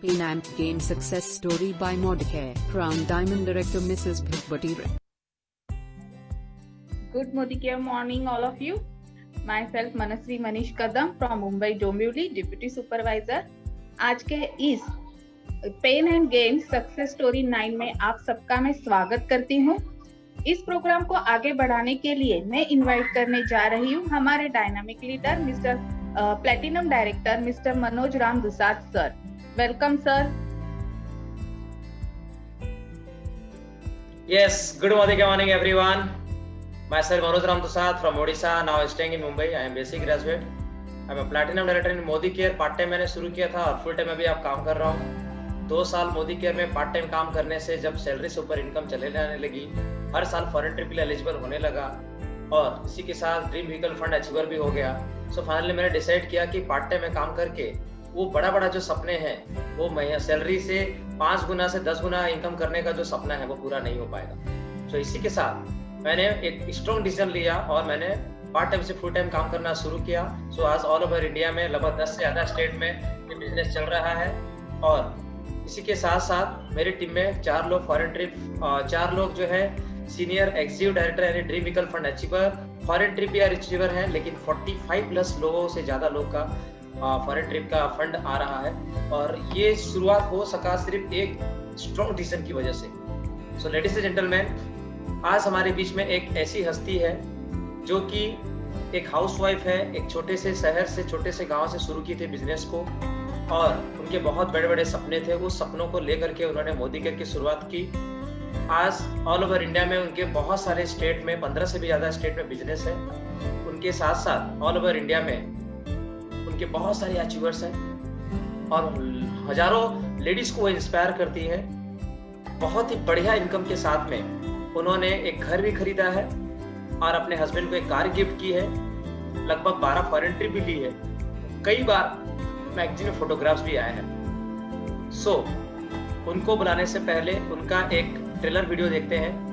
Pain and Gain Success Story by Modicare. Crown Diamond Director Mrs. Bhagwati. Good Modicare morning, all of you. Myself Manasvi Manish Kadam from Mumbai Dombivli, Deputy Supervisor. आज के इस pain and gain success story 9 में आप सबका मैं स्वागत करती हूँ। इस प्रोग्राम को आगे बढ़ाने के लिए मैं इनवाइट करने जा रही हूँ हमारे dynamic leader mister platinum director mister Manoj Ram Dusad sir. Welcome sir. Yes, good morning everyone. Myself Manoj Ram Dusad from Odisha, now staying in Mumbai. I am basic graduate. I am a platinum director in Modi care. Part time मैंने शुरू किया था और full time अभी आप काम कर रहा हूँ। 2 साल मोदी केयर में पार्ट टाइम काम करने से जब सैलरी से ऊपर इनकम चले जाने लगी, हर साल फॉरेन ट्रिप के लिए एलिजिबल होने लगा और इसी के साथ ड्रीम व्हीकल फंड अचीवर भी हो गया। सो फाइनली मैंने डिसाइड किया कि पार्ट टाइम में काम करके वो बड़ा जो सपने हैं वो सैलरी से 5 गुना से 10 गुना इनकम करने का जो सपना है वो पूरा नहीं हो पाएगा। सो इसी के साथ मैंने एक स्ट्रॉन्ग डिसीजन लिया और मैंने पार्ट टाइम से फुल टाइम काम करना शुरू किया। सो आज ऑल ओवर इंडिया में लगभग 10 से ज्यादा स्टेट में ये बिजनेस चल रहा है और इसी के साथ साथ मेरी टीम में 4 लोग फॉरेन ट्रिप, 4 लोग जो है सीनियर एग्जीक्यूटिव डायरेक्टर यानी dream vehicle fund achiever, foreign trip या अचीवर है, लेकिन 45 प्लस लोगों से ज्यादा लोग का फॉरेन ट्रिप का फंड आ रहा है और ये शुरुआत हो सका सिर्फ एक स्ट्रॉन्ग डिसीजन की वजह से। सो लेडीज एंड जेंटलमैन, आज हमारे बीच में एक ऐसी हस्ती है जो कि एक हाउसवाइफ है, एक छोटे से शहर से, छोटे से गांव से शुरू की थी बिजनेस को और उनके बहुत बड़े सपने थे। उस सपनों को लेकर के उन्होंने मोदी केयर की शुरुआत की। आज ऑल ओवर इंडिया में उनके बहुत सारे स्टेट में, 15 से भी ज्यादा स्टेट में बिजनेस है। उनके साथ साथ ऑल ओवर इंडिया में उनके बहुत सारे अचीवर्स हैं और हजारों लेडीज को वो इंस्पायर करती है। बहुत ही बढ़िया इनकम के साथ में उन्होंने एक घर भी खरीदा है और अपने हस्बैंड को एक कार गिफ्ट की है। लगभग 12 फॉरेन ट्रिप भी ली है। कई बार मैगजीन में फोटोग्राफ्स भी आए हैं। सो उनको बुलाने से पहले उनका एक ट्रेलर वीडियो देखते हैं।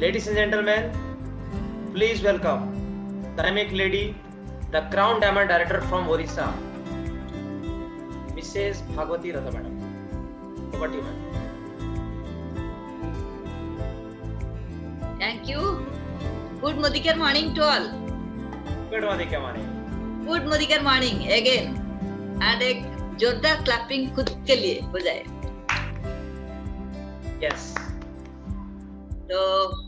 Ladies and gentlemen, please welcome dynamic lady, the Crown Diamond Director from Odisha, Mrs. Bhagwati Ratha Madam. Over to you, madam. Thank you. Good Modicare morning to all. Good Modicare morning. Good Modicare morning again. And एक जोरदार clapping खुद के लिए हो जाए। Yes. तो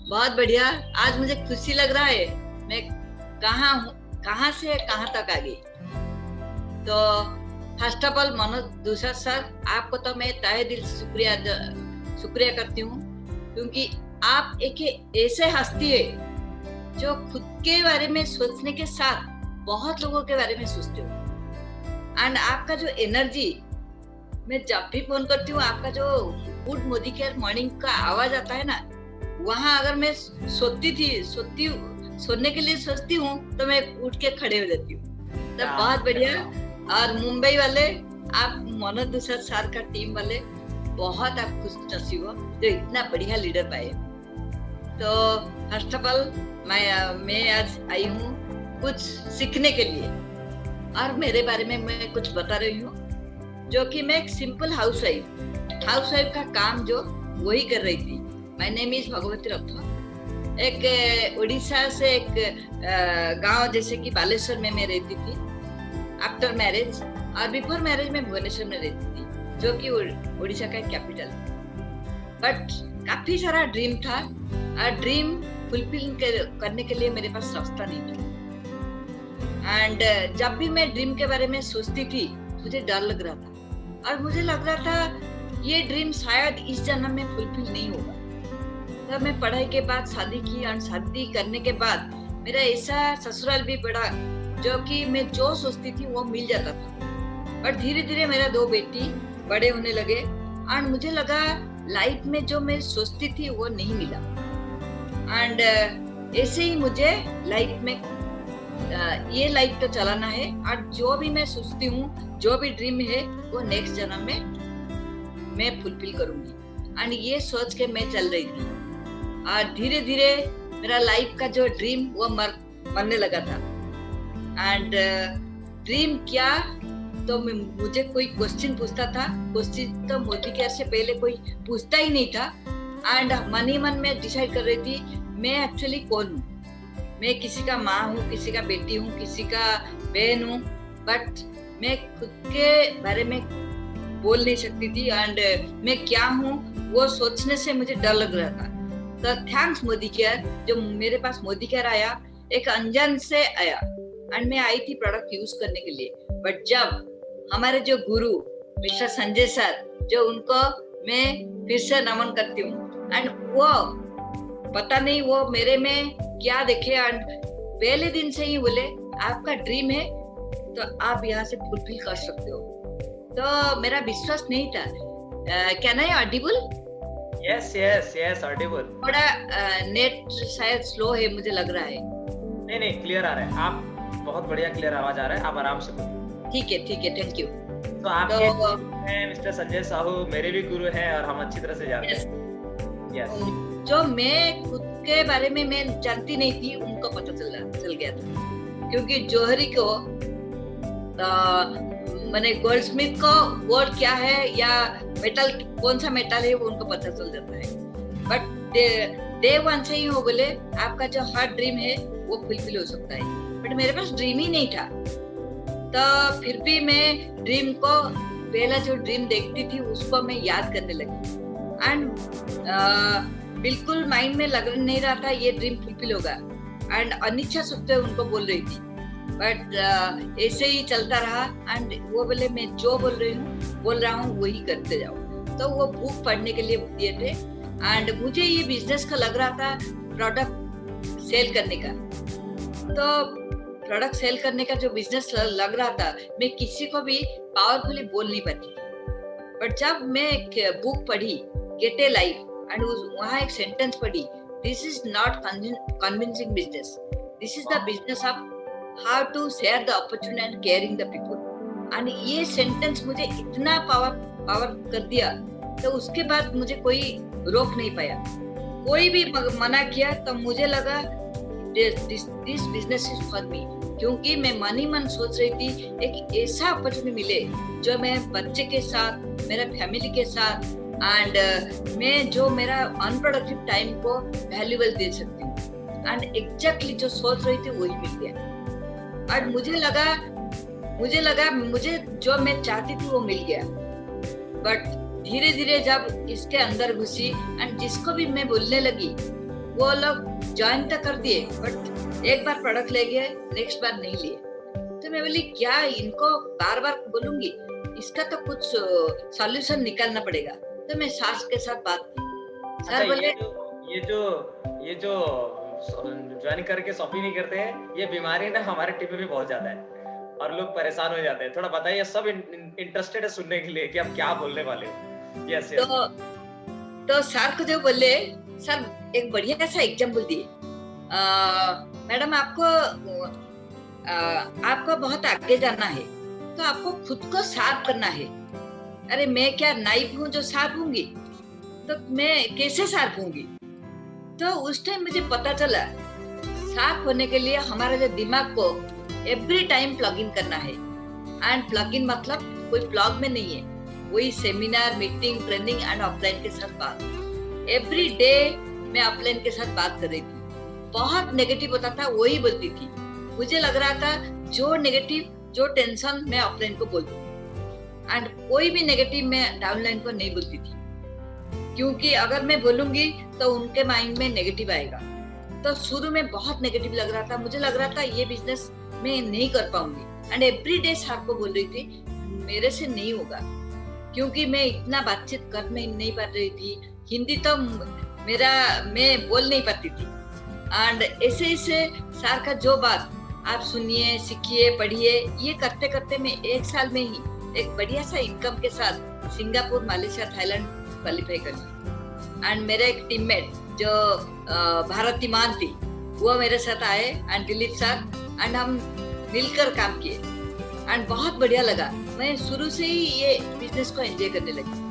बहुत बढ़िया। आज मुझे खुशी लग रहा है मैं कहाँ से कहाँ तक आ गई। तो first of all Manoj Dusad sir, आपको तो मैं तहे दिल से शुक्रिया करती हूँ क्योंकि आप एक ऐसे हस्ती है जो खुद के बारे में सोचने के साथ बहुत लोगों के बारे में सोचते हो। एंड आपका जो एनर्जी, मैं जब भी फोन करती हूँ आपका जो गुड मोदी केयर मॉर्निंग का आवाज आता है ना, वहां अगर मैं सोने के लिए सोचती हूँ तो मैं उठ के खड़े हो जाती हूँ। तो बहुत बढ़िया। और मुंबई वाले आप मनोज दुसाद सर का टीम वाले बहुत आप खुश नसीब हो जो इतना बढ़िया लीडर पाए। तो फर्स्ट ऑफ ऑल मैं आज आई हूँ कुछ सीखने के लिए और मेरे बारे में मैं कुछ बता रही हूँ जो कि मैं एक सिंपल हाउसवाइफ का काम जो वही कर रही थी। माय नेम इज भगवती रथ। एक उड़ीसा से एक गांव जैसे कि बालेश्वर में मैं रहती थी आफ्टर मैरिज, और बिफोर मैरिज में भुवनेश्वर में रहती थी जो कि उड़ीसा का कैपिटल। बट काफी सारा ड्रीम था और ड्रीम फुलफिल करने के लिए मेरे पास रास्ता नहीं था। एंड जब भी मैं ड्रीम के बारे में सोचती थी मुझे डर लग रहा था और मुझे लग रहा था ये ड्रीम शायद इस जन्म में फुलफिल नहीं होगा। तब मैं पढ़ाई के बाद शादी की और शादी करने के बाद मेरा ऐसा ससुराल भी पड़ा जो कि मैं जो सोचती थी वो मिल जाता था। बट धीरे धीरे मेरा 2 बेटी बड़े होने लगे एंड मुझे लगा लाइफ में जो मैं सोचती थी वो नहीं मिला। एंड ऐसे ही मुझे लाइफ में ये लाइफ तो चलाना है और जो भी मैं सोचती हूँ, जो भी ड्रीम है वो नेक्स्ट जन्म में मैं फुलफिल करूंगी। एंड ये सोच के मैं चल रही थी और धीरे धीरे मेरा लाइफ का जो ड्रीम वो मरने लगा था। एंड ड्रीम क्या, तो मुझे कोई क्वेश्चन पूछता था, क्वेश्चन तो मोदी केयर से पहले कोई पूछता ही नहीं था। एंड मन ही मन में डिसाइड कर रही थी मैं एक्चुअली कौन हूँ। मैं किसी का माँ हूँ, किसी का बेटी हूँ, किसी का बहन हूँ, बट मैं खुद के बारे में बोल नहीं सकती थी। एंड मैं क्या हूँ वो सोचने से मुझे डर लग रहा था। तो थैंक्स मोदी केयर, जो मेरे पास मोदी केयर आया, एक अनजान से आया एंड मैं आई थी प्रोडक्ट यूज करने के लिए। बट जब हमारे जो गुरु मिस्टर संजय सर, जो उनको मैं फिर से नमन करती हूँ, एंड वो पता नहीं वो मेरे में क्या देखे एंड पहले दिन से ही बोले आपका ड्रीम है तो आप यहाँ से फुलफिल कर सकते हो। तो मेरा विश्वास नहीं था। Can I audible? Yes Audible. थोड़ा नेट शायद स्लो है मुझे लग रहा है। नहीं क्लियर आ रहा है, आप बहुत बढ़िया क्लियर आवाज आ रहा है, आप आराम से बोलिए। ठीक है, थैंक यू। तो आपके हैं मिस्टर संजय साहू, मेरे भी गुरु हैं और हम अच्छी तरह से जानते हैं। यस। जो मैं खुद के बारे में मैं जानती नहीं थी, उनको पता चल गया था, क्योंकि जौहरी को मैंने गोल्ड स्मिथ को गोल्ड क्या है या मेटल कौन सा मेटल है वो उनको पता चल जाता है। बट डे वन से ही वो बोले आपका जो हर ड्रीम है वो फुलफिल हो सकता है। बट मेरे पास ड्रीम ही नहीं था। तो फिर भी मैं ड्रीम को, पहला जो ड्रीम देखती थी उसको मैं याद करने लगी। एंड बिल्कुल माइंड में लग नहीं रहा था ये ड्रीम फुलफिल होगा। एंड अनिच्छा सुखते उनको बोल रही थी, बट ऐसे ही चलता रहा। एंड वो बोले मैं जो बोल रहा हूँ वही करते जाओ। तो वो बुक पढ़ने के लिए दिए थे। एंड मुझे ये बिजनेस का लग रहा था प्रोडक्ट सेल करने का। तो प्रोडक्ट सेल करने का जो बिजनेस लग रहा था, मैं किसी को भी पावरफुली बोल नहीं पाती थी। बट जब मैं एक बुक पढ़ी गेट ए लाइफ, एंड वहाँ एक सेंटेंस पढ़ी, this is not convincing business, this is the business of how to share the opportunity and caring the people. And ये सेंटेंस मुझे इतना पावर कर दिया, तो उसके बाद मुझे कोई रोक नहीं पाया। कोई भी मना किया तो मुझे लगा this business is for me, क्योंकि मैं मन ही मन सोच रही थी एक ऐसा अपॉर्चुनिटी मिले जो मैं बच्चे के साथ, मेरा फैमिली के साथ, एंड मैं जो मेरा अनप्रोडक्टिव टाइम को वैल्यूएबल दे सकती हूँ। एंड एग्जैक्टली जो सोच रही थी वही मिल गया। और मुझे लगा मुझे जो मैं चाहती थी वो मिल गया। बट धीरे धीरे जब इसके अंदर घुसी एंड जिसको भी मैं बोलने लगी, वो लोग ज्वाइन तो कर दिए, बट एक बार प्रोडक्ट ले गए, नेक्स्ट बार नहीं लिए। तो मैं बोली क्या इनको बार बार बोलूंगी, इसका तो कुछ सॉल्यूशन निकालना पड़ेगा। तो मैं सास के साथ बात की। सर बोले ये जो ज्वाइन करके शॉपिंग नहीं करते हैं, ये बीमारी ना हमारे टीम में भी बहुत ज्यादा है और लोग परेशान हो जाते हैं। थोड़ा बताइए, सब इंटरेस्टेड है सुनने के लिए कि आप क्या बोलने वाले हो। यस। तो सर को जो बोले, सर एक बढ़िया सा एग्जाम्पल दिए, मैडम आपको बहुत आगे जाना है तो आपको खुद को साफ करना है। अरे मैं क्या नाइफ हूँ जो साफ होंगी? तो मैं कैसे साफ होंगी? तो उस टाइम मुझे पता चला साफ होने के लिए हमारे जो दिमाग को एवरी टाइम प्लग इन करना है। एंड प्लग इन मतलब कोई प्लग में नहीं है, वही seminar, meeting, training and offline के साथ बात। एवरी डे मैं ऑफलाइन के साथ बात कर रही थी। बहुत नेगेटिव होता था वही बोलती थी। मुझे लग रहा था जो नेगेटिव, जो टेंशन मैं ऑफलाइन को बोलती थी, एंड कोई भी नेगेटिव मैं डाउनलाइन को नहीं बोलती थी, क्योंकि अगर मैं बोलूंगी तो उनके माइंड में नेगेटिव आएगा। तो शुरू में बहुत नेगेटिव लग रहा था। मुझे लग रहा था ये बिजनेस मैं नहीं कर पाऊंगी। एंड एवरी डे सर को बोल रही थी मेरे से नहीं होगा, क्योंकि मैं इतना बातचीत कर नहीं पा रही थी। हिंदी तो मैं बोल नहीं पाती थी। एंड ऐसे सर का जो बात आप सुनिए, सीखिए, पढ़िए। ये करते करते मैं 1 साल में ही एक बढ़िया सा इनकम के साथ सिंगापुर, मलेशिया, थाईलैंड क्वालिफाई कर ली। एंड मेरा एक टीममेट जो भारती मान थी, वो मेरे साथ आए, एंड दिलीप सर, एंड हम मिलकर काम किए, एंड बहुत बढ़िया लगा। मैं शुरू से ही ये बिजनेस को एंजॉय करने लगी।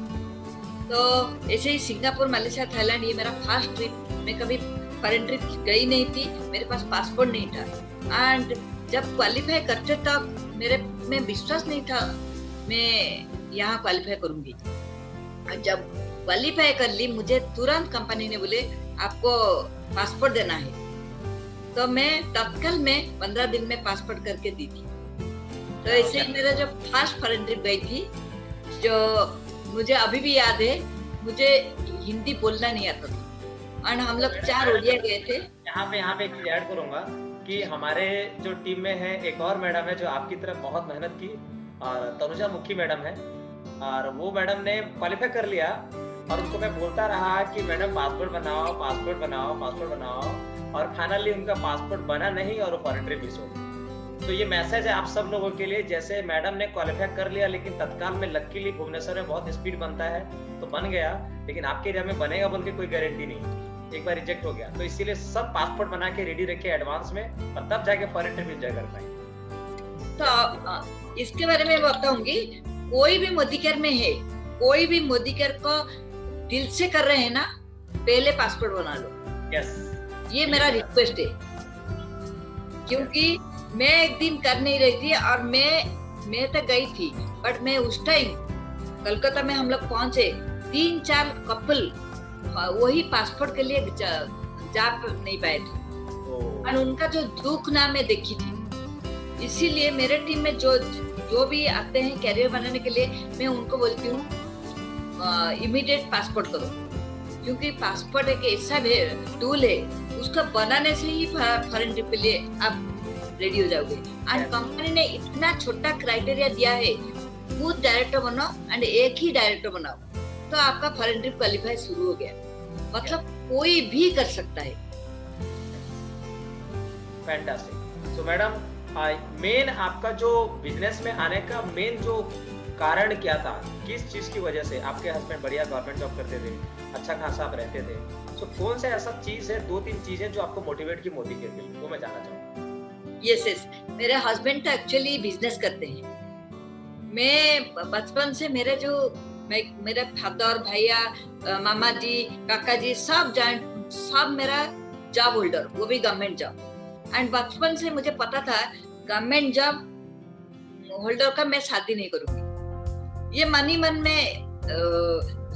तो ऐसे ही सिंगापुर, मलेशिया, थाईलैंड ये मेरा फर्स्ट ट्रिप। मैं कभी फॉरेन ट्रिप गई नहीं थी, मेरे पास पासपोर्ट नहीं था, एंड जब क्वालिफाई करते तक मेरे में विश्वास नहीं था मैं यहाँ क्वालिफाई करूंगी। जब क्वालिफाई कर ली, मुझे तुरंत कंपनी ने बोले आपको पासपोर्ट देना है, तो मैं तत्काल में 15 दिन में पासपोर्ट करके दी थी। तो ऐसे ही मेरा जो फर्स्ट फॉरेन ट्रिप गई थी, जो मुझे अभी भी याद है, मुझे हिंदी बोलना नहीं आता था, और हम लोग 4 ओडिया गए थे। यहाँ पे एक चीज ऐड करूंगा कि हमारे जो टीम में है एक और मैडम है जो आपकी तरफ बहुत मेहनत की, और तनुजा मुखी मैडम है, और वो मैडम ने क्वालिफाई कर लिया, और उनको मैं बोलता रहा कि मैडम पासपोर्ट बनाओ, पासपोर्ट बनाओ, पासपोर्ट बनाओ, और फाइनली उनका पासपोर्ट बना नहीं और वो फॉरेन ट्रिप मिस हो गई। तो ये मैसेज है आप सब लोगों के लिए, जैसे मैडम ने क्वालिफाई कर लिया, लेकिन तत्काल में लकीली भुवनेश्वर में बहुत स्पीड बनता है तो बन गया, लेकिन आपके एरिया में बनेगा बोल के कोई गारंटी नहीं, एक बार रिजेक्ट हो गया। तो इसीलिए सब पासपोर्ट बना के रेडी रखे एडवांस में, और तब जाके फॉरेन ट्रिप एंजॉय कर पाएंगे। तो इसके बारे में बताऊंगी, कोई भी मोदी केयर में है, कोई भी मोदी केयर को दिल से कर रहे हैं ना, पहले पासपोर्ट बना लो। यस, ये मेरा रिक्वेस्ट है, क्योंकि मैं एक दिन कर नहीं रही थी, और मैं तो गई थी, बट मैं उस टाइम कलकत्ता में हम लोग पहुंचे, 3-4 कपल वही पासपोर्ट के लिए जा नहीं पाए थे, और उनका जो दुख ना मैं देखी थी। इसीलिए मेरे टीम में जो भी आते हैं कैरियर बनाने के लिए, मैं उनको बोलती हूँ इमीडिएट पासपोर्ट करो, क्योंकि पासपोर्ट एक ऐसा टूल है, उसका बनाने से ही फॉरेन ट्रिप के लिए आप रेडी हो जाओगे। एंड कंपनी ने इतना छोटा क्राइटेरिया दिया है, खुद डायरेक्टर बनो एंड एक ही डायरेक्टर बनाओ, तो आपका फॉरेन ट्रिप क्वालिफाई शुरू हो गया। मतलब कोई भी कर सकता है। फैंटास्टिक। सो मैडम, मेन आपका जो बिजनेस में आने का मेन जो कारण क्या था, किस चीज की वजह से? आपके हस्बैंड बढ़िया गवर्नमेंट जॉब करते थे, अच्छा खासा आप रहते थे, तो कौन सा ऐसा चीज है, 2-3 चीजें जो आपको मोटिवेट की मोदी के लिए, वो मैं जानना चाहूँगा। यस, मेरे हस्बैंड तो एक्चुअली बिजनेस करते हैं। मैं बचपन से मेरे फादर, भैया, मामा जी, काका जी सब मेरा जॉब होल्डर, वो भी गवर्नमेंट जॉब। एंड बचपन से मुझे पता था गवर्नमेंट जॉब होल्डर का मैं शादी नहीं करूंगी, ये मन में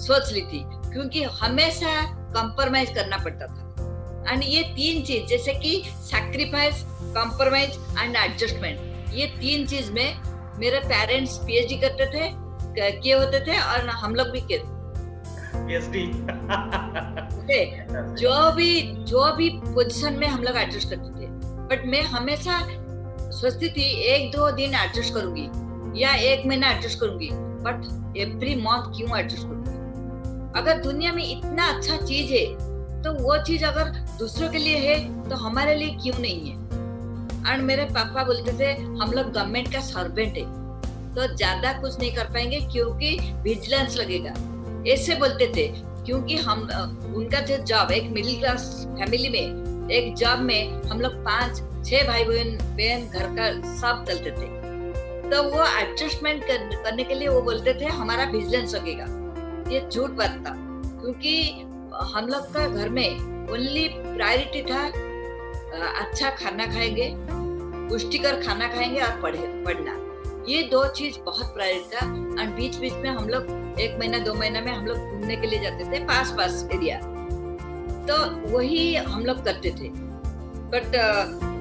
सोच ली थी, क्योंकि हमेशा कॉम्प्रोमाइज करना पड़ता था। एंड ये 3 चीज, जैसे कि सैक्रिफाइस, कॉम्प्रोमाइज एंड एडजस्टमेंट, ये 3 चीज में मेरे पेरेंट्स पीएचडी करते थे, किए होते थे, और हम लोग भी किए पीएचडी। जो भी पोजीशन में हम लोग एडजस्ट करते थे, बट मैं हमेशा सोचती थी 1-2 दिन एडजस्ट करूंगी या 1 महीना एडजस्ट करूंगी, बट एवरी मंथ क्यों एडजस्ट करूंगी? अगर दुनिया में इतना अच्छा चीज है, तो वो चीज अगर दूसरों के लिए है, तो हमारे लिए क्यों नहीं है? और मेरे पापा बोलते थे हम लोग गवर्नमेंट का सर्वेंट है, तो ज्यादा कुछ नहीं कर पाएंगे, क्योंकि विजिलेंस लगेगा, ऐसे बोलते थे। क्योंकि हम उनका जो जॉब, एक मिडिल क्लास फैमिली में एक जॉब में हम लोग 5-6 भाई बहन घर का सब चलते थे, तो वो एडजस्टमेंट करने के लिए वो बोलते थे हमारा विजिलेंस लगेगा। ये झूठ बात था, क्योंकि हम लोग का घर में ओनली प्रायोरिटी था अच्छा खाना खाएंगे, पुष्टिकर खाना खाएंगे और पढ़ना, ये 2 चीज बहुत प्रायोरिटी था। और बीच में हम लोग 1 महीना 2 महीना में हम लोग घूमने के लिए जाते थे पास एरिया, तो वही हम लोग करते थे। बट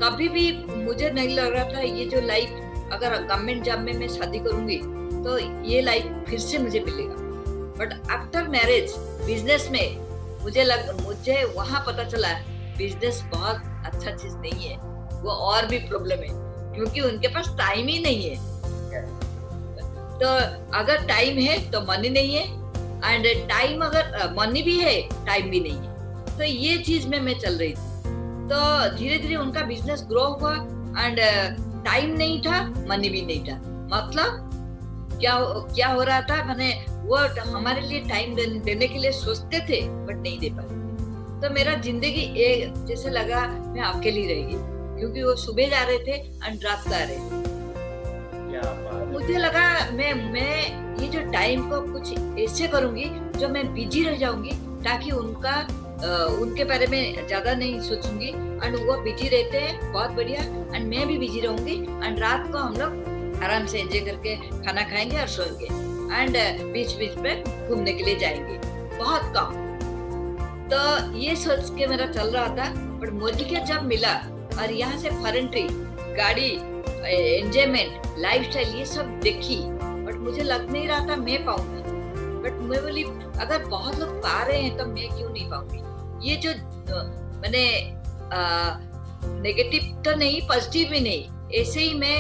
कभी भी मुझे नहीं लग रहा था ये जो लाइफ, अगर गवर्नमेंट जॉब में मैं शादी करूंगी तो ये लाइफ फिर से मुझे मिलेगा। बट आफ्टर मैरिज बिजनेस में मुझे वहां पता चला बिजनेस बहुत अच्छा चीज नहीं है, वो और भी प्रॉब्लम है, क्योंकि उनके पास टाइम ही नहीं है। तो अगर टाइम है तो मनी नहीं है, एंड टाइम अगर मनी भी है टाइम भी नहीं है, तो ये चीज में मैं चल रही थी। तो धीरे धीरे उनका बिजनेस ग्रो हुआ, एंड टाइम नहीं था, मनी भी नहीं था। मतलब क्या हो रहा था, मैंने वो हमारे लिए टाइम देने के लिए सोचते थे बट नहीं दे पाते। तो मेरा जिंदगी एक जैसे लगा मैं अकेली रह गई, क्योंकि वो सुबह जा रहे थे एंड रात को आ रहे थे। मुझे लगा मैं ये जो टाइम को कुछ ऐसे करूंगी जो मैं बिजी रह जाऊंगी, ताकि उनके बारे में ज्यादा नहीं सोचूंगी एंड वो बिजी रहते हैं, बहुत बढ़िया, एंड मैं भी बिजी रहूंगी एंड रात को हम लोग आराम से एंजॉय करके खाना खाएंगे और सोएंगे एंड बीच बीच में घूमने के लिए जाएंगे, बहुत कम। तो ये सोच के मेरा चल रहा था, बट मोदी के जब मिला और यहाँ से फॉरेन ट्रिप, गाड़ी, एंजॉयमेंट, लाइफस्टाइल, ये सब देखी, बट मुझे लग नहीं रहा था मैं पाऊंगी। बट मैं बोली अगर बहुत लोग पा रहे हैं तो मैं क्यों नहीं पाऊंगी। ये जो मैंने नेगेटिव तो नहीं, पॉजिटिव भी नहीं, ऐसे ही मैं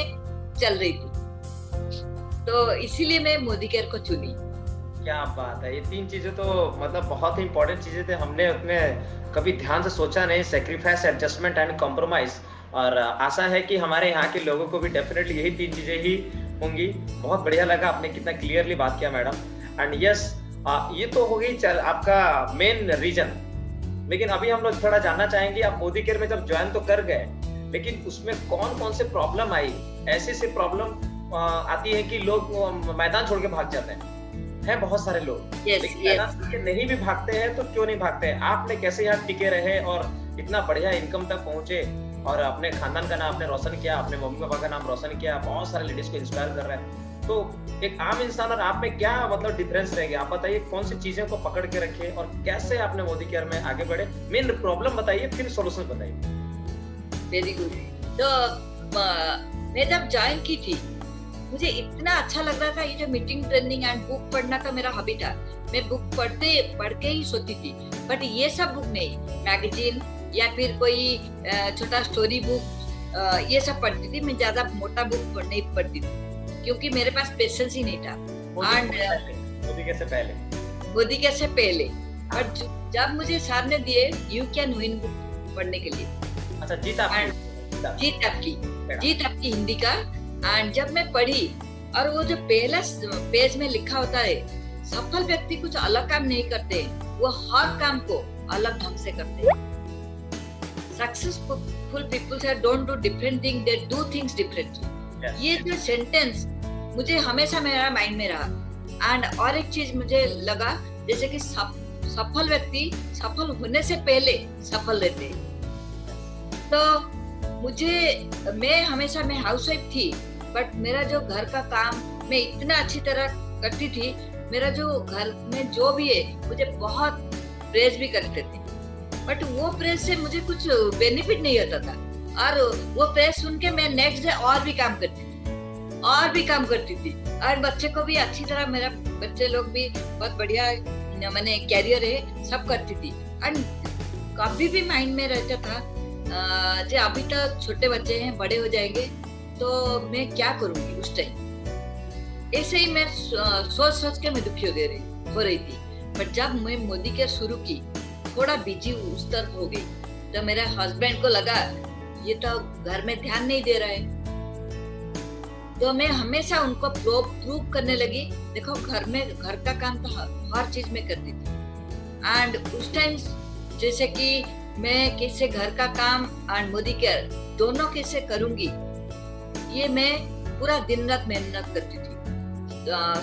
चल रही थी, तो इसीलिए मैं मोदी केयर को चुनी। क्या बात है, ये 3 चीजें तो मतलब बहुत ही इंपॉर्टेंट चीजें थे, हमने उसमें कभी ध्यान से सोचा नहीं। सेक्रीफाइस, एडजस्टमेंट एंड कॉम्प्रोमाइज, और आशा है कि हमारे यहाँ के लोगों को भी डेफिनेटली यही 3 चीजें ही होंगी। बहुत बढ़िया लगा, आपने कितना क्लियरली बात किया मैडम। एंड यस, ये तो हो गई आपका मेन रीजन, लेकिन अभी हम लोग थोड़ा जानना चाहेंगे, आप मोदी केयर में जब ज्वाइन तो कर गए, लेकिन उसमें कौन कौन से प्रॉब्लम आई? ऐसे प्रॉब्लम आती है कि लोग मैदान छोड़ के भाग जाते हैं बहुत सारे लोग। लेकिन मैदान छोड़ के नहीं भी भागते हैं तो क्यों नहीं भागते हैं? आपने कैसे यहाँ टिके रहे और इतना बढ़िया इनकम तक पहुंचे और अपने खानदान का नाम आपने रोशन किया, अपने मम्मी पापा का नाम रोशन किया, बहुत सारे लेडीज को इंस्पायर कर रहे हैं। तो एक आम इंसान और आप में क्या मतलब डिफरेंस रह गया? आप बताइए कौन सी चीजों को पकड़ के रखे और कैसे आपने मोदी केयर में आगे बढ़े? मेन प्रॉब्लम बताइए, फिर सॉल्यूशन बताइए। Very good. तो मैं जब ज्वाइन की थी, मुझे इतना अच्छा लग रहा था। ये जो मीटिंग, ट्रेनिंग एंड बुक पढ़ना का मेरा हॉबी था। मैं बुक पढ़ के ही सोती थी, बट ये सब बुक नहीं, मैगजीन या फिर कोई छोटा स्टोरी बुक, ये सब पढ़ती थी। मैं ज्यादा मोटा बुक नहीं पढ़ती थी, क्योंकि मेरे पास पेशेंस ही नहीं था। मोदी केयर से पहले बट जब मुझे सर ने दिए यू कैन विन बुक पढ़ने के लिए, अच्छा, जीत आपकी हिंदी का, एंड जब मैं पढ़ी और वो जो पहला पेज में लिखा होता है, सफल व्यक्ति कुछ अलग काम नहीं करते, वो हर काम को अलग ढंग से करते हैं। सक्सेसफुल पीपल से don't do different thing, they do things differently. ये जो सेंटेंस मुझे हमेशा मेरा माइंड में रहा। एंड और एक चीज मुझे लगा, जैसे कि सफल व्यक्ति सफल होने से पहले सफल रहते हैं। तो मैं हमेशा हाउसवाइफ थी, बट मेरा जो घर का काम मैं इतना अच्छी तरह करती थी। मेरा जो घर में जो भी है, मुझे बहुत प्रेज भी करते थे, बट वो प्रेज से मुझे कुछ बेनिफिट नहीं होता था। और वो प्रेज सुन के मैं नेक्स्ट डे और भी काम करती थी और बच्चे को भी अच्छी तरह, मेरा बच्चे लोग भी बहुत बढ़िया, मैंने कैरियर है, सब करती थी। एंड कभी भी माइंड में रहता था जो अभी तो छोटे बच्चे हैं, बड़े हो जाएंगे तो मैं क्या करूंगी उस टाइम। ऐसे ही मैं सोच के मैं दुखी हो रही थी। बट जब मैं मोदी केयर शुरू की, थोड़ा बिजी उस तरफ हो गई, तो मेरे हस्बैंड को लगा ये तो घर में ध्यान नहीं दे रहा है। तो मैं हमेशा उनको प्रूव करने लगी, देखो घर का काम तो हर चीज में करती थी। एंड उस टाइम जैसे कि मैं कैसे घर का काम एंड मोदी केयर दोनों कैसे करूंगी, ये मैं पूरा दिन रात मेहनत करती थी।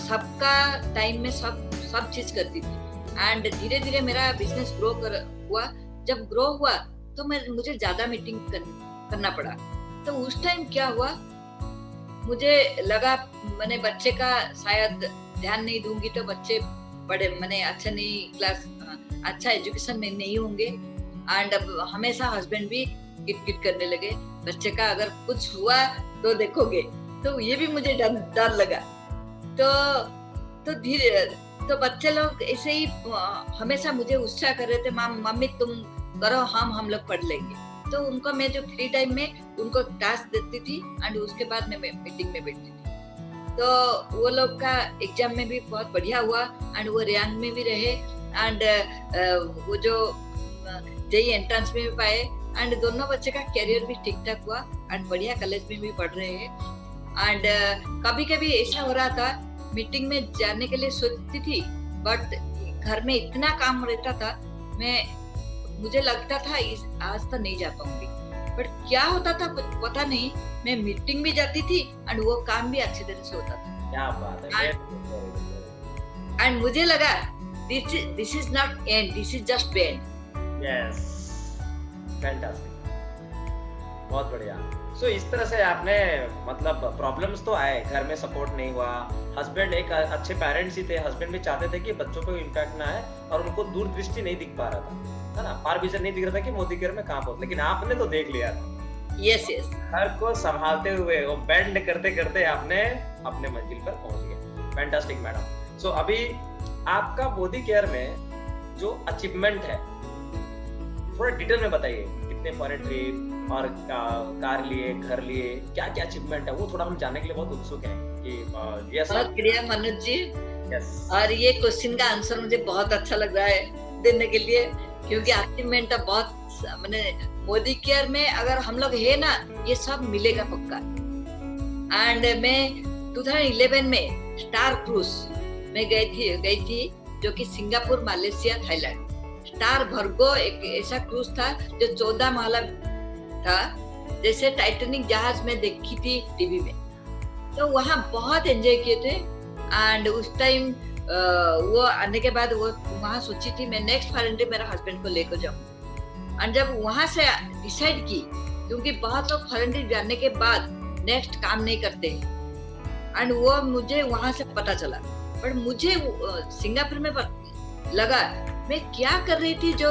सबका टाइम में सब चीज करती थी। एंड धीरे धीरे मेरा बिजनेस हुआ। जब ग्रो हुआ तो मुझे ज्यादा मीटिंग करना पड़ा। तो उस टाइम क्या हुआ, मुझे लगा मैंने बच्चे का शायद ध्यान नहीं दूंगी तो बच्चे बड़े अच्छा एजुकेशन में नहीं होंगे। एंड अब हमेशा हस्बैंड भी किट करने लगे, बच्चे का अगर कुछ हुआ तो देखोगे। तो ये भी मुझे डर लगा। तो बच्चे लोग ऐसे ही हमेशा मुझे उत्साह कर रहे थे, मम्मी तुम करो, हम लोग पढ़ लेंगे। तो उनको मैं जो फ्री टाइम में उनको टास्क देती थी एंड उसके बाद मैं मीटिंग में बैठती थी। तो वो लोग का एग्जाम में भी बहुत बढ़िया हुआ एंड वो रैंक में भी रहे। एंड वो जो जेईई एंट्रेंस में भी पाए, एंड दोनों बच्चे का करियर भी ठीक ठाक हुआ एंड बढ़िया कॉलेज में भी पढ़ रहे हैं। एंड कभी कभी ऐसा हो रहा था मीटिंग में जाने के लिए सोचती थी, बट घर में इतना काम रहता था, मुझे लगता था आज तो नहीं जा पाऊंगी, बट क्या होता था कुछ पता नहीं, मैं मीटिंग भी जाती थी एंड वो काम भी अच्छी तरह से होता था। क्या बात है। एंड मुझे लगा this is not and, this is just and. Yes, fantastic, बहुत बढ़िया। सो इस तरह से आपने मतलब प्रॉब्लम्स तो आए, घर में सपोर्ट नहीं हुआ, हस्बैंड एक अच्छे पेरेंट्स ही थे, हस्बैंड भी चाहते थे कि बच्चों को इम्पैक्ट ना आए और उनको दूरदृष्टि नहीं दिख पा रहा था, है ना, पार विजन नहीं दिख रहा था कि मोदी केयर में कहाँ पहुंच, लेकिन आपने तो देख लिया था। यस यस, घर को संभालते हुए वो बेंड करते करते आपने अपने मंजिल पर पहुंच गए। Fantastic madam. सो अभी आपका मोदी केयर में जो अचीवमेंट है थोड़ा डिटेल में बताइए, कितने फॉरेन ट्रिप और कार लिए, घर लिए, क्या क्या अचीवमेंट है, वो थोड़ा हम जानने के लिए बहुत उत्सुक हैं कि यस। बहुत बढ़िया मनोज जी। यस। और ये क्वेश्चन का आंसर मुझे बहुत अच्छा लग रहा है देने के लिए, क्योंकि अचीवमेंट तो बहुत, मैंने मोदी केयर में अगर हम लोग है ना, ये सब मिलेगा पक्का। एंड मैं 2011 में स्टार क्रूज में गई थी जो कि सिंगापुर, मलेशिया, थाईलैंड। स्टार भर्गो एक ऐसा क्रूज था जो 14 महला था, जैसे टाइटैनिक जहाज में देखी थी टीवी में। तो वहाँ बहुत एंजॉय किए थे। एंड उस टाइम वो आने के बाद वो वहाँ सोची थी मैं नेक्स्ट फॉरेन ट्रिप मेरा हस्बैंड को लेकर जाऊँ। और जब वहाँ से डिसाइड की, क्योंकि बहुत लोग फॉरेन ट्रिप जाने के बाद नेक्स्ट काम नहीं करते हैं, एंड वो मुझे वहाँ से पता चला। पर मुझे सिंगापुर में लगा मैं क्या कर रही थी जो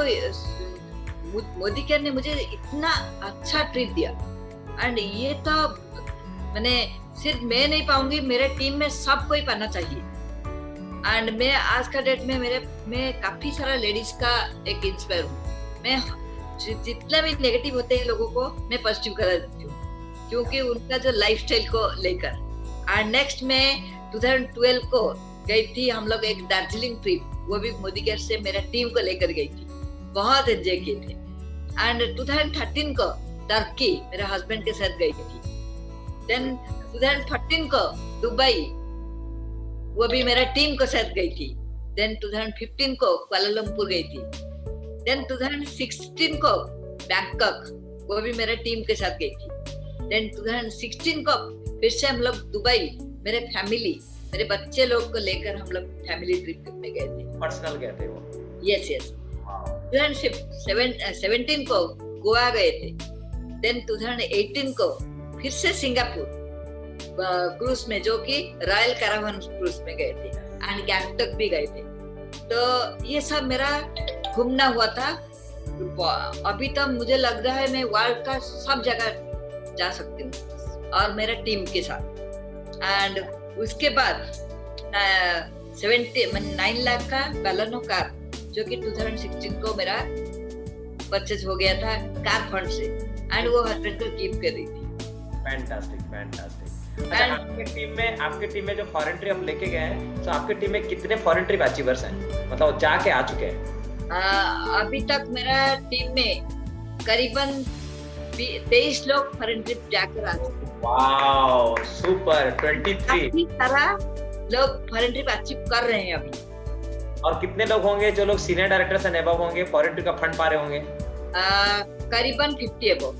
मोदी केयर ने मुझे इतना अच्छा ट्रीट दिया। एंड ये तो मैंने सिर्फ मैं नहीं पाऊंगी, मेरे टीम में सब कोई पाना चाहिए। एंड मैं आज का डेट में मैं काफी सारा लेडीज का एक इंस्पायर हूँ। मैं जितना भी नेगेटिव होते हैं लोगों को मैं पॉजिटिव करा देती हूँ, क्योंकि उनका जो लाइफस्टाइल को लेकर। एंड नेक्स्ट में 2012 को गई थी हम लोग एक दार्जिलिंग ट्रिप, वो भी मोदी केयर से मेरा टीम को लेकर गई थी, बहुत एंजॉय किए थे। एंड 2013 को टर्की मेरे हस्बैंड के साथ गई थी। देन 2013 को दुबई, वो भी मेरा टीम के साथ गई थी। देन 2015 को कुआलालंपुर गई थी। देन 2016 को बैंकॉक, वो भी मेरे टीम के साथ गई थी। देन 2016 को फिर से हम लोग दुबई, मेरे फैमिली, मेरे बच्चे लोग को लेकर हम लोग फैमिली ट्रिप में गए थे, पर्सनल गए थे वो। Yes yes. 2017 को गोवा गए थे। देन 2018 को फिर से सिंगापुर क्रूज में, जो कि रॉयल कैरावन क्रूज में गए थे, एंड गैंगटॉक भी गए थे। तो ये सब मेरा घूमना हुआ था। अभी तक मुझे लग रहा है मैं वर्ल्ड का सब जगह जा सकती हूँ और मेरा टीम के साथ। एंड उसके बाद 9 लाख का बैलेनो कार, जो कि 2016 को मेरा परचेज हो गया था कार फंड से, एंड वो हस्बैंड को कीप कर रही थी। Fantastic, fantastic. अच्छा, आपके टीम में जो फॉरेन ट्रिप आप लेके गए हैं, तो आपके टीम में कितने फॉरेन ट्रिप अचीवर्स हैं, मतलब जाके आ चुके हैं? अभी तक मेरा टीम में करीबन 23 लोग फॉरेन ट्रिप जाकर आ चुके हैं। Wow, super. 23 काफी सारा लोग फॉरेन ट्रिप अचीव कर रहे हैं अभी। और कितने लोग होंगे जो लोग सीनियर डायरेक्टर से अबव होंगे, फॉरेन ट्रिप का फंड पा रहे होंगे? करीबन 50 अबव।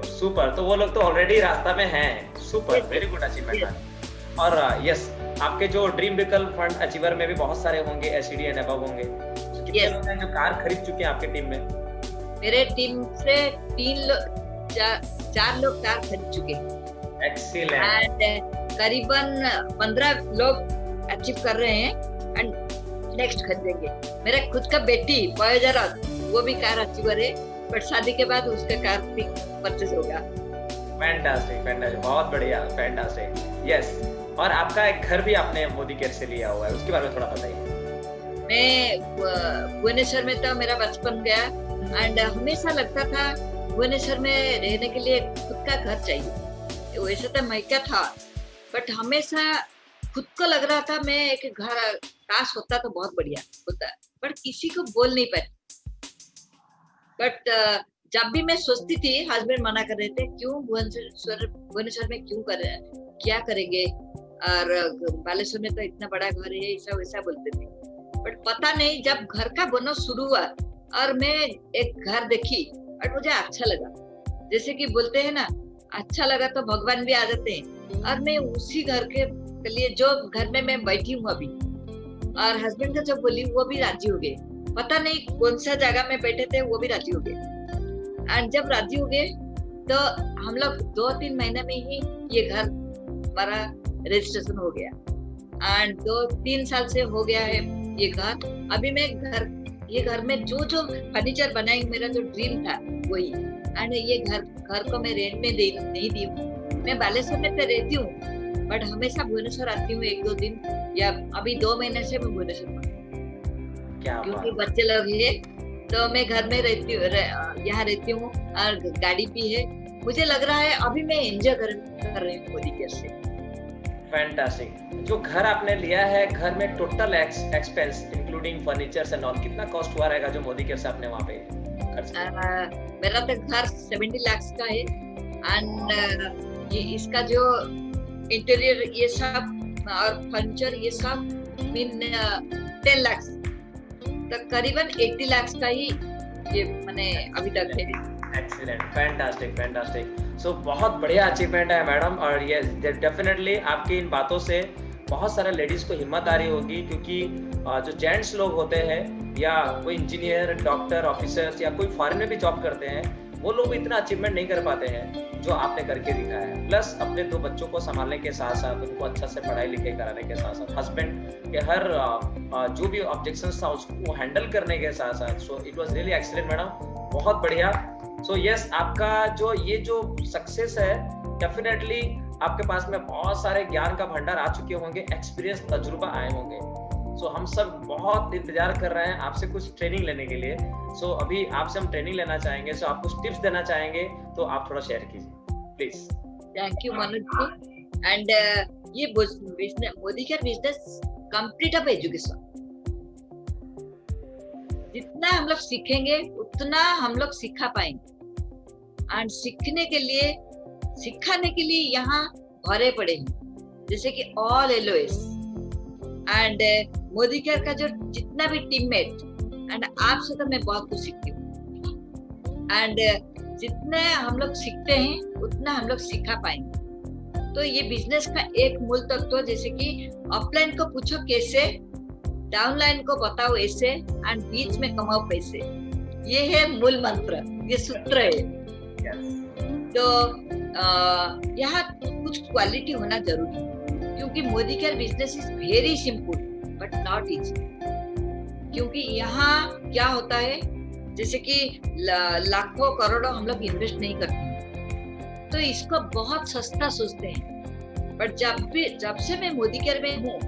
सुपर। तो वो लोग तो ऑलरेडी रास्ता में हैं। Super, very good achievement. और यस, आपके जो ड्रीम व्हीकल फंड अचीवर में भी बहुत सारे होंगे, एससीडी एंड अबव होंगे। तो कितने लोग हैं जो कार खरीद चुके हैं आपके टीम में? मेरे टीम से 4 लोग कार खरीद चुके हैं। एक्सीलेंट। एंड करीबन 15 लोग अचीव कर रहे हैं एंड नेक्स्ट खरीदेंगे। मेरा खुद का बेटी पयजरा, वो भी कार अचीवर है, बट शादी के बाद उसका कार भी परचेज होगा। फैंटास्टिक, फैंटास्टिक, बहुत बढ़िया, फैंटास्टिक। यस, और आपका एक घर भी आपने मोदी केयर से लिया हुआ है, उसके बारे में थोड़ा बताइए। मैं भुवनेश्वर में तो मेरा बचपन गया, एंड हमेशा लगता था भुवनेश्वर में रहने के लिए खुद का घर चाहिए। वैसे तो मैका था, बट हमेशा खुद को लग रहा था मैं एक घर काश होता तो बहुत बढ़िया होता, बट किसी को बोल नहीं पाती। बट जब भी मैं सोचती थी, हस्बैंड मना कर रहे थे, क्यों भुवनेश्वर में क्यों कर रहे हैं, क्या करेंगे, और बालेश्वर में तो इतना बड़ा घर है, ऐसा वैसा बोलते थे। बट पता नहीं, जब घर का बनना शुरू हुआ और मैं एक घर देखी और मुझे अच्छा लगा। जैसे कि बोलते हैं ना, अच्छा लगा तो भगवान भी आ जाते हैं। और मैं उसी घर के लिए, जो घर में मैं बैठी हूँ अभी, और हस्बैंड का जब बोली वो भी राजी हो गए। पता नहीं कौन सा जगह में बैठे थे, वो भी राजी हो गए। एंड जब राजी हो गए तो हम लोग 2-3 महीने में ही ये घर हमारा रजिस्ट्रेशन हो गया। एंड 2-3 साल से हो गया है ये घर। अभी मैं ये घर में जो फर्नीचर बनाई, मेरा जो ड्रीम था वही। एंड ये घर को मैं रेंट में नहीं दी हूँ। मैं बालेश्वर में तो रहती हूँ, बट हमेशा भुवनेश्वर आती हूँ 1-2 दिन, या अभी 2 महीने से मैं भुवनेश्वर में, क्योंकि बच्चे लोग है तो मैं घर में रहती हूँ, यहाँ रहती हूँ, और गाड़ी भी है। मुझे लग रहा है अभी मैं एंजॉय कर रही हूँ मोदी केयर से। फैंटास्टिक। जो घर आपने लिया है, घर में total expense including furniture and all कितना कॉस्ट हुआ रहेगा जो मोदी केयर से आपने वहाँ पे खर्च किया? मेरा तो घर 70 लाख का है। एंड ये इसका जो इंटीरियर ये सब और फर्नीचर ये सब मीन 10 लाख, तो करीबन 80 लाख का ही ये मैंने अभी तक है। Excellent, fantastic. सो बहुत बढ़िया अचीवमेंट है मैडम, और ये डेफिनेटली आपकी इन बातों से बहुत सारे लेडीज को हिम्मत आ रही होगी, क्योंकि जो जेंट्स लोग होते हैं या कोई इंजीनियर, डॉक्टर, ऑफिसर्स या कोई फॉरेन में भी जॉब करते हैं, वो लोग इतना अचीवमेंट नहीं कर पाते हैं जो आपने करके दिखाया है। प्लस अपने 2 बच्चों को संभालने के साथ साथ, उनको अच्छा से पढ़ाई लिखाई कराने के साथ साथ, हस्बैंड के हर जो भी ऑब्जेक्शंस था उसको हैंडल करने के साथ साथ, so it was really excellent madam, बहुत बढ़िया। सो यस, आपका ये जो सक्सेस है, डेफिनेटली आपके पास में बहुत सारे ज्ञान का भंडार आ चुके होंगे, एक्सपीरियंस, तजुर्बा आए होंगे। सो हम सब बहुत इंतजार कर रहे हैं आपसे कुछ ट्रेनिंग लेने के लिए। सो अभी आपसे हम ट्रेनिंग लेना चाहेंगे, सो आप कुछ टिप्स देना चाहेंगे तो आप थोड़ा शेयर कीजिए please. Thank you Manoj ji. And ये business, Modi care business complete of education. जितना हम लोग सीखेंगे उतना हम लोग सिखा पाएंगे। एंड सिखाने के लिए यहाँ भरे पड़े हैं, जैसे कि all LOS and Modi care का जो जितना भी टीममेट, एंड आपसे तो मैं बहुत कुछ सीखती हूँ। एंड जितने हम लोग सीखते हैं उतना हम लोग सिखा पाएंगे। तो ये बिजनेस का एक मूल तत्व, जैसे कि अपलाइन को पूछो कैसे, डाउनलाइन को बताओ ऐसे, एंड बीच में कमाओ पैसे। ये है मूल मंत्र, ये सूत्र है। तो यहाँ कुछ क्वालिटी होना जरूरी है, क्योंकि Modi care business is very simple but not easy. क्योंकि यहाँ क्या होता है, जैसे कि लाखों करोड़ों हम लोग इन्वेस्ट नहीं करते, तो इसको बहुत सस्ता सोचते हैं। बट जब से मैं मोदी केयर में हूँ,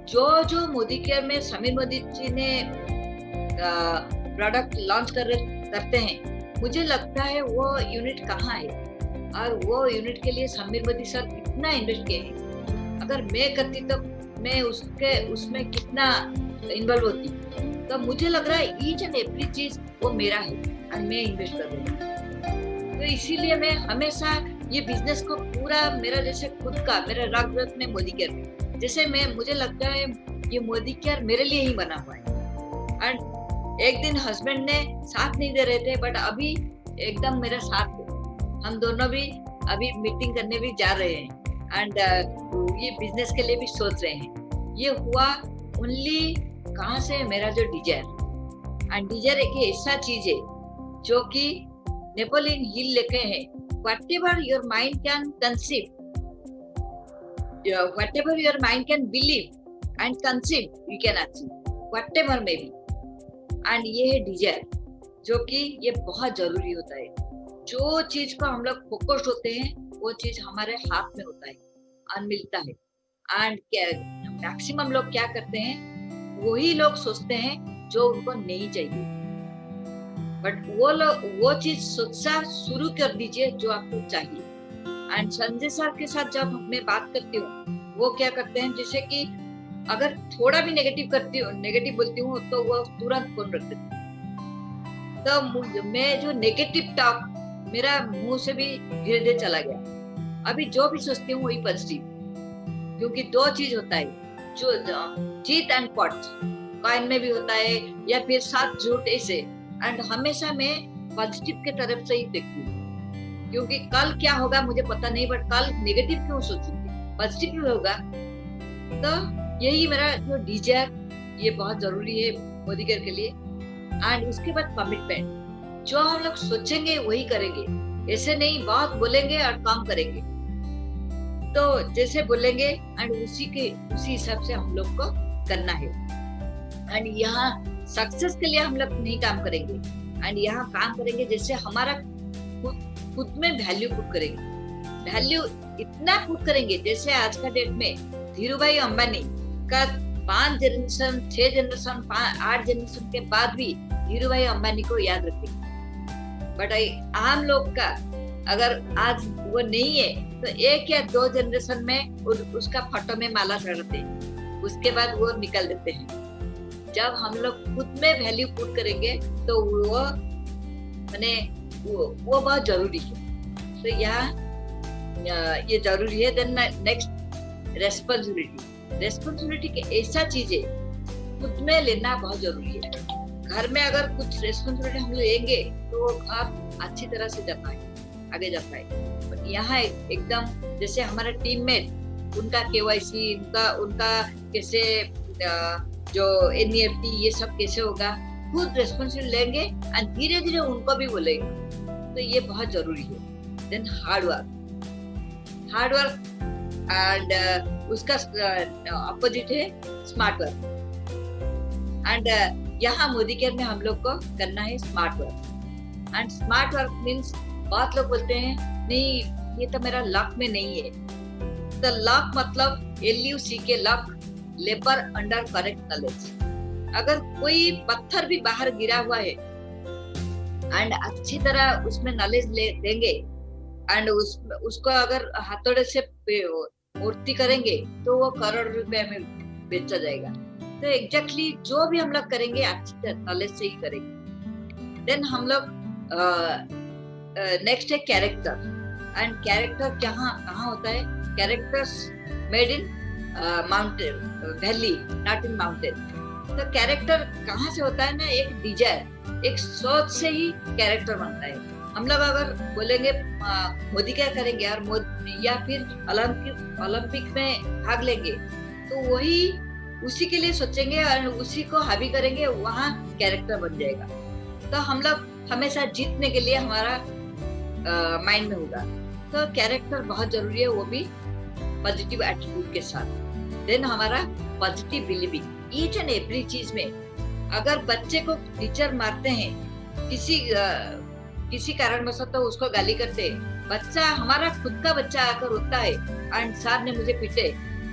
जो मोदी केयर में समीर मोदी जी ने प्रोडक्ट लॉन्च करते हैं, मुझे लगता है वो यूनिट कहाँ है, और वो यूनिट के लिए समीर मोदी सर कितना इन्वेस्ट किए हैं। अगर मैं करती तो मैं उसमें कितना इन्वॉल्व होती। तो मुझे लग रहा है ईच एंड एवरी चीज वो मेरा है और मैं इन्वेस्ट कर रही हूँ। तो इसीलिए मैं हमेशा ये बिजनेस को पूरा मेरा, जैसे खुद का मेरा रग रग में मोदी केयर में, जैसे मुझे लगता है ये मोदी केयर मेरे लिए ही बना हुआ है। एंड एक दिन हस्बैंड ने साथ नहीं दे रहे थे, बट अभी एकदम मेरा साथ है। हम दोनों भी अभी मीटिंग करने भी जा रहे हैं, एंड ये बिजनेस के लिए भी सोच रहे हैं। ये हुआ ओनली कहाँ से, मेरा जो डिजायर। एंड डिजायर एक ऐसा चीज है जो कि नेपोलियन हिल लिखे हैं, whatever your mind can conceive, whatever your mind can believe and conceive, you can achieve, whatever may be. And ये है डिजायर, जो कि ये बहुत जरूरी होता है। जो चीज को हम लोग फोकस्ड होते हैं वो चीज हमारे हाथ में होता है और मिलता है। एंड मैक्सिमम लोग क्या करते हैं, वही लोग सोचते हैं जो उनको नहीं चाहिए, बट वो चीज सोचना शुरू कर दीजिए जो आपको चाहिए। एंड संजय सर के साथ जब मैं बात करती हूँ, वो क्या करते हैं, जैसे कि अगर थोड़ा भी नेगेटिव बोलती हूँ तो वो तुरंत फोन रख देते हैं। तो मैं जो नेगेटिव टॉक मेरा मुंह से भी धीरे धीरे चला गया। अभी जो भी सोचती हूँ वही पॉजिटिव, क्योंकि दो चीज होता है, जो चीट एंड पॉट कॉइन में भी होता है, या फिर साथ झूठ ऐसे। एंड हमेशा मैं पॉजिटिव के तरफ से ही देखती हूँ, क्योंकि कल क्या होगा मुझे पता नहीं, बट कल नेगेटिव क्यों सोचूंगी, पॉजिटिव भी होगा। तो यही मेरा जो डिजायर, ये बहुत जरूरी है मोदी केयर के लिए। एंड उसके बाद कमिटमेंट, जो हम लोग सोचेंगे वही करेंगे, ऐसे नहीं बहुत बोलेंगे और काम करेंगे। तो जैसे बोलेंगे एंड उसी हिसाब से हम लोग को करना है। एंड यहाँ सक्सेस के लिए हम लोग नहीं काम करेंगे, एंड यहाँ काम करेंगे जैसे हमारा खुद में वैल्यू पुट करेंगे। वैल्यू इतना पुट करेंगे जैसे आज का डेट में धीरूभाई अंबानी का 5 जनरेशन 6 जनरेशन 8 जनरेशन के बाद भी धीरूभाई अंबानी को याद रखेंगे। बट आम लोग का अगर आज वो नहीं है तो 1 या 2 जनरेशन में उसका फोटो में माला चढ़ाते हैं, उसके बाद वो निकल देते हैं। जब हम लोग खुद में वैल्यू पुट करेंगे तो वो माने वो बहुत जरूरी है। तो यहाँ ये जरूरी है। देन नेक्स्ट रेस्पॉन्सिबिलिटी के ऐसा चीज है खुद में लेना बहुत जरूरी है। घर में अगर कुछ रेस्पॉन्सिबिलिटी हम लेंगे तो आप अच्छी तरह से आगे जा पाए। बट यहाँ एकदम जैसे हमारा टीममेट, उनका KYC, उनका कैसे जो NEFT ये सब कैसे होगा, खुद रेस्पॉन्सिबिलिटी लेंगे और धीरे धीरे उनको भी बोलेंगे। तो ये बहुत जरूरी है। देन हार्ड वर्क एंड उसका अपोजिट है स्मार्ट वर्क। एंड यहाँ मोदी केयर में हम लोग को करना है smart work. And smart work means, बहुत लोग बोलते हैं नहीं ये तो मेरा लक में नहीं है। तो लक मतलब LUCK, luck, labour under correct knowledge. अगर कोई पत्थर भी बाहर गिरा हुआ है एंड अच्छी तरह उसमें नॉलेज ले देंगे एंड उसको अगर हथौड़े से मूर्ति करेंगे तो वो करोड़ रुपए में बेचा जाएगा। तो एग्जैक्टली जो भी हम लोग करेंगे अच्छी नॉलेज से ही करेंगे। देन हम लोग नेक्स्ट है कैरेक्टर। एंड कैरेक्टर कहाँ होता है? Characters made in mountain valley, not in mountain. तो कैरेक्टर कहाँ से होता है ना, एक डिजायर, एक सोच से ही कैरेक्टर बनता है। हम लोग अगर बोलेंगे मोदी क्या करेंगे और या फिर ओलंपिक में भाग लेंगे तो वही उसी के लिए सोचेंगे और उसी को हावी करेंगे, वहाँ कैरेक्टर बन जाएगा। तो हम लोग हमेशा जीतने के लिए हमारा माइंड में होगा। तो कैरेक्टर बहुत जरूरी है, वो भी पॉजिटिव एटीट्यूड के साथ। देन हमारा positive believing, each and every चीज में। अगर बच्चे को टीचर मारते हैं किसी कारणवश तो उसको गाली करते, बच्चा हमारा खुद का बच्चा आकर रोता है एंड सर ने मुझे पीटे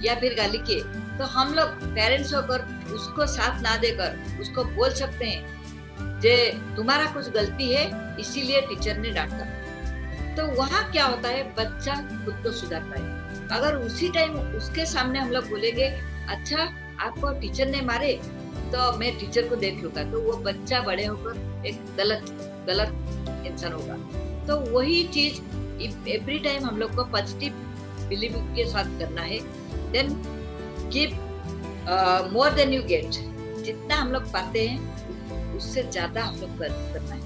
या फिर गाली किए, तो हम लोग पेरेंट्स होकर उसको साथ ना देकर उसको बोल सकते हैं जे तुम्हारा कुछ गलती है इसीलिए टीचर ने डांटा। तो वहाँ क्या होता है, बच्चा खुद को सुधारता है। अगर उसी टाइम उसके सामने हम लोग बोलेंगे अच्छा आपको टीचर ने मारे तो मैं टीचर को देख लूंगा, तो वो बच्चा बड़े होकर एक गलत इंसान होगा। तो वही चीज एवरी टाइम हम लोग को पॉजिटिव बिलीव के साथ करना है। Then give more than you get, जितना हम लोग पाते हैं उससे ज्यादा हम लोग करना है।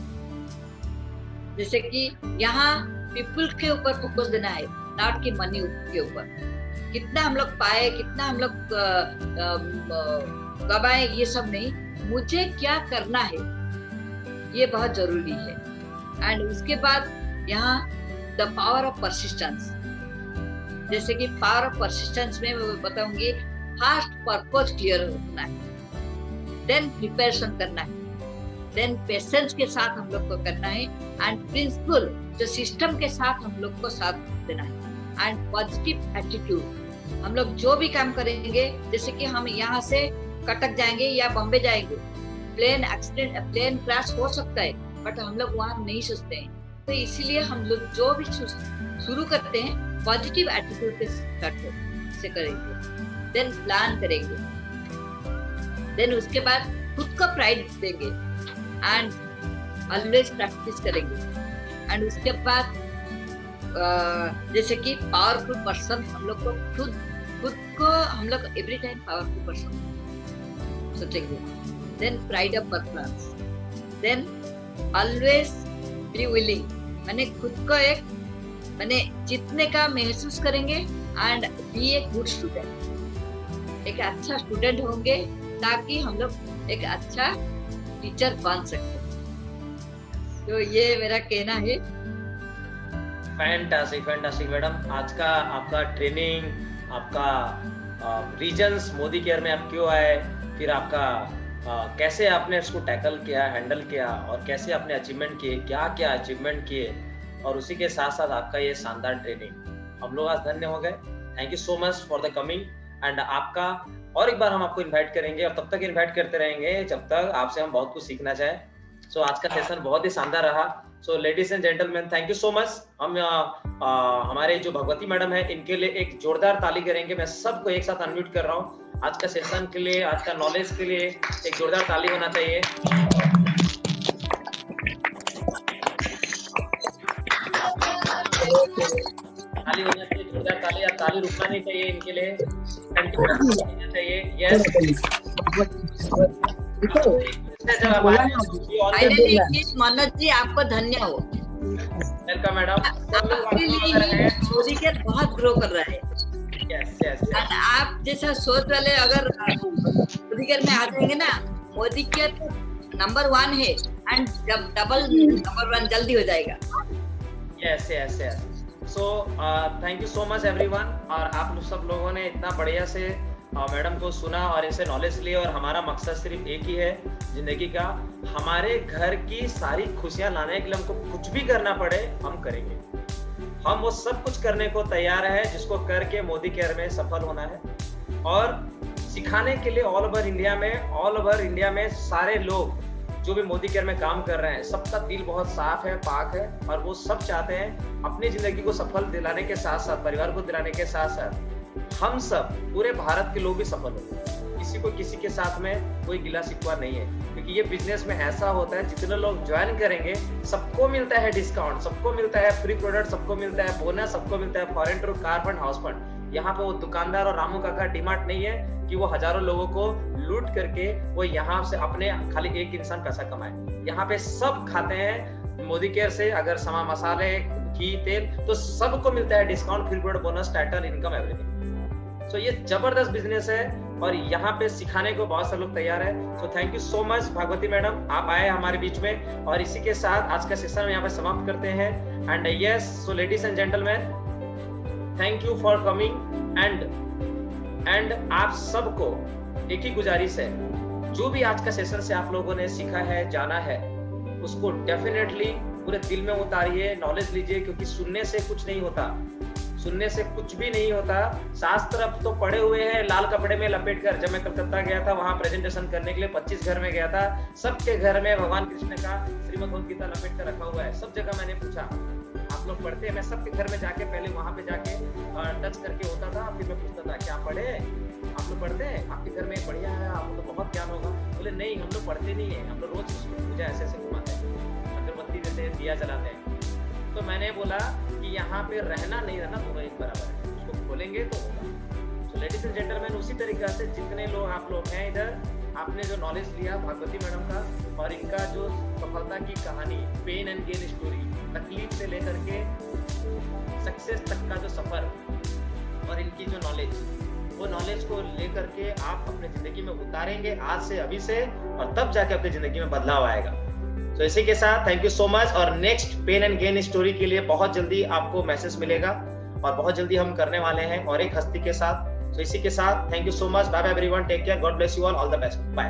जैसे कि यहाँ पीपल के ऊपर फोकस देना है, नॉट कि मनी के ऊपर। कितना हम लोग पाए, कितना हम लोग कमाए, ये सब नहीं, मुझे क्या करना है ये बहुत जरूरी है। एंड उसके बाद यहाँ द पावर ऑफ परसिस्टेंस। जैसे कि पावर ऑफ परसिस्टेंस में मैं बताऊंगी, फर्स्ट पर्पस क्लियर होना है, देन प्रिपरेशन करना है, देन पेशेंस के साथ हम लोग को करना है, एंड प्रिंसिपल जो सिस्टम के साथ हम लोग को साथ देना है, एंड पॉजिटिव एटीट्यूड। हम लोग जो भी काम करेंगे, जैसे कि हम यहाँ से कटक जाएंगे या बॉम्बे जाएंगे, प्लेन क्रैश हो सकता है, बट हम लोग वहाँ नहीं सोचते हैं। तो इसीलिए हम लोग जो भी शुरू करते हैं पॉजिटिव एटीट्यूड के साथ से करेंगे, देन प्लान करेंगे, देन उसके बाद खुद को प्राइड देंगे, एंड ऑलवेज प्रैक्टिस करेंगे। एंड उसके बाद जैसे कि पावरफुल पर्सन, हम लोग को खुद को हम लोग एवरी टाइम पावरफुल पर्सन सोचेंगे। Then pride of purpose, then always be willing, मैंने खुद को एक मैंने जीतने का महसूस करेंगे। And be a good student, एक अच्छा स्टूडेंट होंगे ताकि हम लोग एक अच्छा टीचर बन सकते। तो ये मेरा कहना है। फैंटास्टिक मैडम, आज का आपका ट्रेनिंग, आपका रीजन्स मोदी केयर में आप क्यों आए, फिर आपका कैसे आपने इसको टैकल किया, हैंडल किया, और कैसे आपने अचीवमेंट किए, क्या क्या अचीवमेंट किए, और उसी के साथ साथ आपका ये शानदार ट्रेनिंग, हम लोग आज धन्य हो गए। Thank you so much for the coming. And आपका और एक बार हम आपको इनवाइट करेंगे, और तब तक इनवाइट करते रहेंगे जब तक आपसे हम बहुत कुछ सीखना चाहें। सो आज का सेशन बहुत ही शानदार रहा। So ladies and gentleman, thank you so much. हम हमारे जो भगवती मैडम है, इनके लिए एक जोरदार ताली करेंगे। मैं सबको एक साथ अनम्यूट कर रहा हूँ। आज का सेशन के लिए, आज का नॉलेज के लिए एक जोरदार ताली होना चाहिए। ताली होना चाहिए, जोरदार ताली। और ताली रुकना नहीं चाहिए इनके लिए, कंटिन्यू चाहिए। यस, मनोज जी, आपको धन्य हो। Welcome madam. आपके लिए मोदी केयर बहुत ग्रो कर रहा है। yes. आप जैसा सोच वाले अगर मोदी केयर में आ जाएंगे ना, मोदी केयर नंबर 1 है एंड डबल नंबर 1 जल्दी हो जाएगा। yes. So thank you so much everyone। और आप सब लोगों ने इतना बढ़िया से मैडम को सुना और इनसे नॉलेज ली। और हमारा मकसद सिर्फ एक ही है जिंदगी का, हमारे घर की सारी खुशियां लाने के लिए हमको कुछ भी करना पड़े हम करेंगे। हम वो सब कुछ करने को तैयार है जिसको करके मोदी केयर में सफल होना है। और सिखाने के लिए ऑल ओवर इंडिया में सारे लोग जो भी मोदी केयर में काम कर रहे हैं, सबका दिल बहुत साफ है, पाक है, और वो सब चाहते हैं अपनी जिंदगी को सफल दिलाने के साथ साथ, परिवार को दिलाने के साथ साथ हम सब पूरे भारत के लोग भी सफल हो। किसी को किसी के साथ में कोई गिला शिकवा नहीं है, क्योंकि ये बिजनेस में ऐसा होता है जितने लोग ज्वाइन करेंगे सबको मिलता है डिस्काउंट, सबको मिलता है फ्री प्रोडक्ट, सबको मिलता है बोनस, सबको मिलता है foreign tour, car fund, house fund. यहाँ पे वो दुकानदार और रामू काका डिमांड नहीं है कि वो हजारों लोगों को लूट करके वो यहाँ से अपने खाली एक इंसान पैसा कमाए। यहाँ पे सब खाते हैं मोदी केयर से, अगर सामान, मसाले, घी, तेल, तो सबको मिलता है discount, free product, bonus, title, income, everything. So ये जबरदस्त बिजनेस है और यहाँ पे सिखाने को बहुत सारे लोग तैयार है। So thank you so much Bhagwati madam, आप आए हमारे बीच में। और इसी के साथ आज का सेशन यहाँ पे समाप्त करते हैं। And yes, so ladies and gentleman, thank you for coming. And आप सबको एक ही गुजारिश है, जो भी आज का सेशन से आप लोगों ने सीखा है, जाना है, उसको डेफिनेटली पूरे दिल में उतारिए, नॉलेज लीजिए, क्योंकि सुनने से कुछ नहीं होता, सुनने से कुछ भी नहीं होता। शास्त्र तो पढ़े हुए हैं लाल कपड़े में लपेट कर। जब मैं कलकत्ता गया था, वहां प्रेजेंटेशन करने के लिए 25 घर में गया था, सबके घर में भगवान कृष्ण का श्रीमद् भगवद गीता लपेट कर रखा हुआ है। सब जगह मैंने पूछा, आप लोग पढ़ते हैं? मैं सबके घर में जाके पहले वहां पे जाके टच करके होता था, फिर मैं पूछता था क्या पढ़े, आप लोग पढ़ते हैं? आपके घर में बढ़िया है, आपको तो बहुत ज्ञान होगा। बोले नहीं, हम लोग पढ़ते नहीं है, हम लोग रोज पूजा ऐसे ऐसे घुमाते हैं, अगरबत्ती देते हैं, दिया जलाते हैं। तो मैंने बोला कि यहाँ पे रहना नहीं रहना दोनों एक बराबर है, उसको खोलेंगे तो होगा। तो लेडीज एंड जेंटलमैन, उसी तरीके से जितने लोग आप लोग हैं इधर, आपने जो नॉलेज लिया भागवती मैडम का और इनका जो सफलता की कहानी, पेन एंड गेन स्टोरी, तकलीफ से लेकर के सक्सेस तक का जो सफर, और इनकी जो नॉलेज, वो नॉलेज को लेकर के आप अपने जिंदगी में उतारेंगे आज से, अभी से, और तब जाके अपनी जिंदगी में बदलाव आएगा। तो इसी के साथ थैंक यू सो मच। और next pain and gain story के लिए बहुत जल्दी आपको मैसेज मिलेगा और बहुत जल्दी हम करने वाले हैं और एक हस्ती के साथ। तो इसी के साथ thank you so much, bye bye everyone, take care, God bless you all the best, bye.